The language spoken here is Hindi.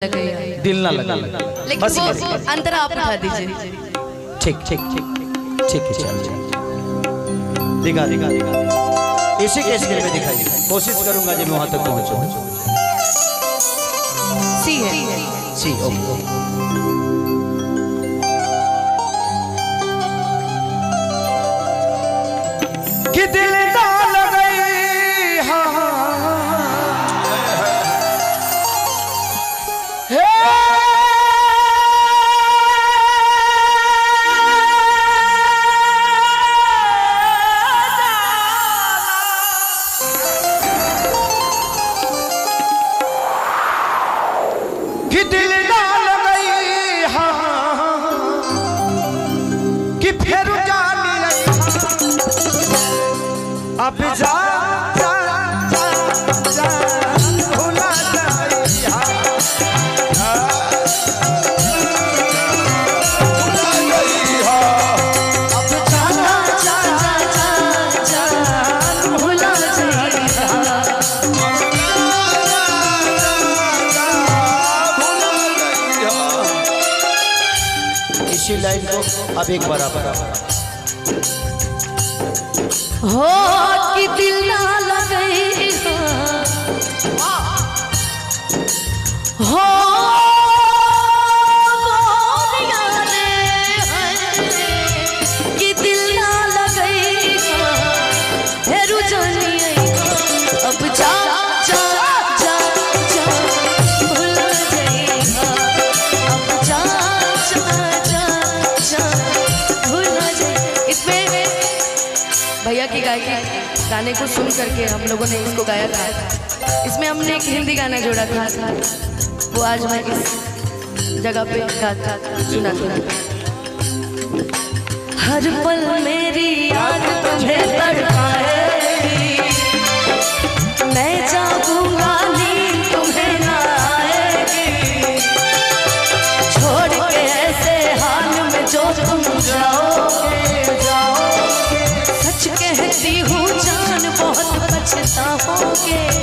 दिल ना लगा, लेकिन बस वो अंतरा आप उठा दीजिए। ठीक ठीक ठीक ठीक है, चल दिखा दिखा दिखा इसी के स्केल में दिखाई, कोशिश करूंगा जब वहां तक पहुंचूं। सी है सी ओके। कि दिल ना लगे हाँ कि दिल ना लगे हाँ कि फिर जानी अब जा जा जा जा भुला इसी लाइन को अब एक बराबर हो कि दिल ना लगे हो कि दिल ना लगे फेरू जानिए अब जा जा जा जा भुला जाइएगा अब जा जा जा जा भुला जाइए। इसमें भैया की गायकी गाने को सुन करके हम लोगों ने इसको गाया था। इसमें हमने एक हिंदी गाना जोड़ा था, वो आज मैं इस जगह पे गाता सुना था। हर पल मेरी याद तुम्हें तड़पाएगी, मैं जागूंगा नींद तुम्हें ना आएगी, छोड़ के ऐसे हाल में जो तुम जाओगे जाओगे, सच कहती हूँ जान बहुत पछताओगे।